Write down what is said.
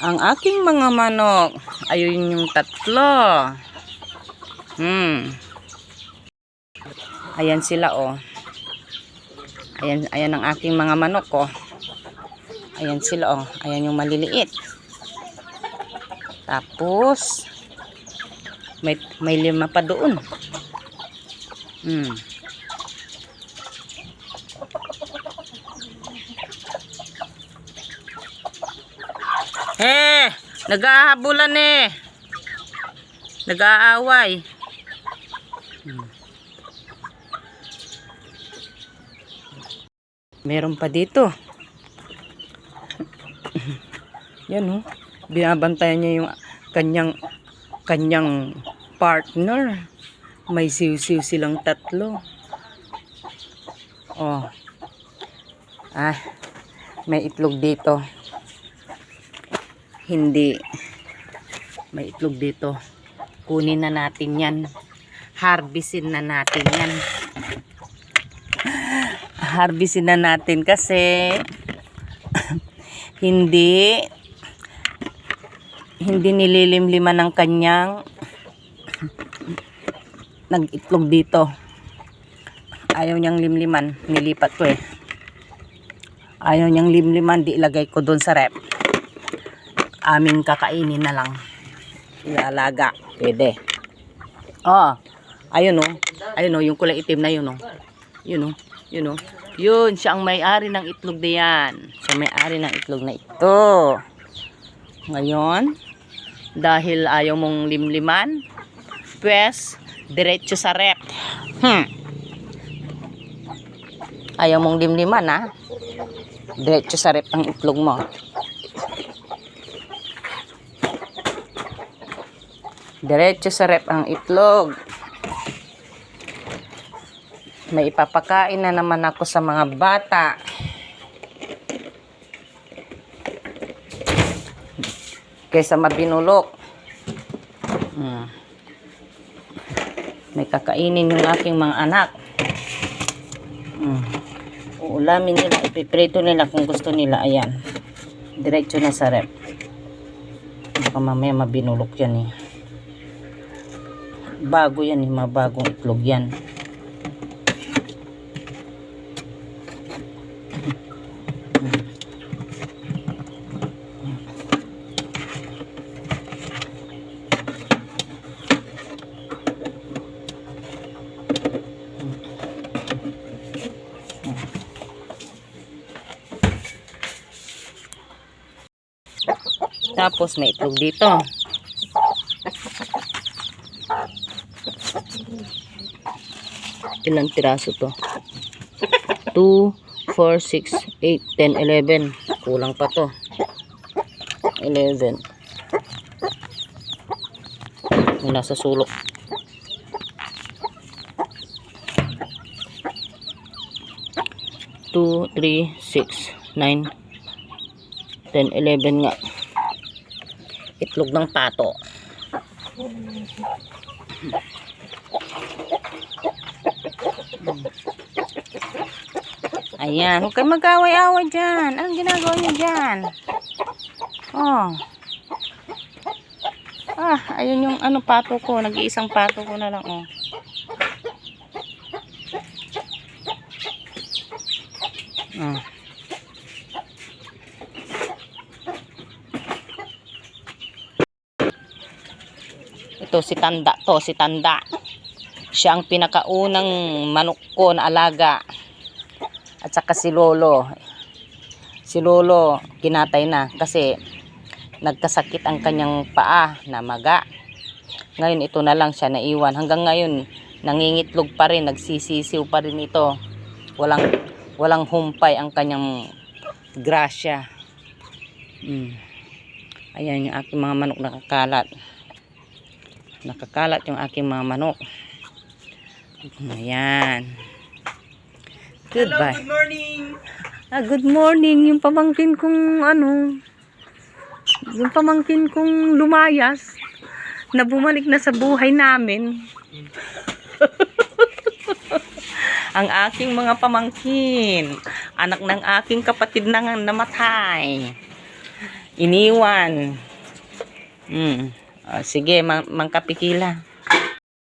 Ang aking mga manok, ayun yung tatlo. Ayan sila oh. Ayan ang aking mga manok oh. Ayan sila oh. Ayan yung maliliit. Tapos may 5 pa doon. Nag-aahabulan eh. Nag-aaway. Meron pa dito. Yan oh. Binabantayan niya yung kanyang partner. May siw-siw silang tatlo. Oh. May itlog dito. Hindi. May itlog dito. Kunin na natin yan. Harvestin na natin yan. Harvestin na natin kasi hindi nililimliman ng kanyang nag-itlog dito. Ayaw niyang limliman. Nilipat ko eh. Ayaw niyang limliman. Di ilagay ko doon sa rep. Aming kakainin na lang. Ilalaga. Pwede. Ayun oh. Ayun oh. Yung kulay itim na yun oh. Yun oh. Yun oh. Yun. Siya ang may-ari ng itlog na yan. Siya may-ari ng itlog na ito. Ngayon, dahil ayaw mong limliman, pues, diretso sa rep. Ayaw mong limliman ha. Diretso sa rep ang itlog mo. Diretso sa rep ang itlog. May ipapakain na naman ako sa mga bata. Kaysa mabinulok. May kakainin yung aking mga anak. Uulamin nila, ipiprito nila kung gusto nila. Ayan. Diretso na sa rep. Baka mamaya mabinulok yan eh. Bago yan eh, mabagong itlog yan. Tapos may itlog dito. Ilang piraso to? 2, 4, 6, 8, 10, 11. Kulang pa to. 11. Yung nasa sulok. Two, 3, 6, 9, 10, 11 nga. Itlog ng pato. Ayan, huwag kayo mag-away-away dyan. Anong ginagawa niyo dyan? Ayun yung pato ko. Nag-iisang pato ko na lang, Ito si Tanda to, si Tanda. Siya ang pinakaunang manok ko na alaga. At saka si Lolo. Si Lolo kinatay na kasi nagkasakit ang kanyang paa na maga. Ngayon ito na lang siya naiwan. Hanggang ngayon nangingitlog pa rin, nagsisisiw pa rin ito. Walang humpay ang kanyang grasya. Ayan yung aking mga manok nakakalat. Nakakalat yung aking mga manok. Ayan. Goodbye. Hello, good morning. Good morning. Yung pamangkin kong yung pamangkin kong lumayas na bumalik na sa buhay namin. Ang aking mga pamangkin, anak ng aking kapatid na namatay. Iniwan. Sige, Mang Kapikila.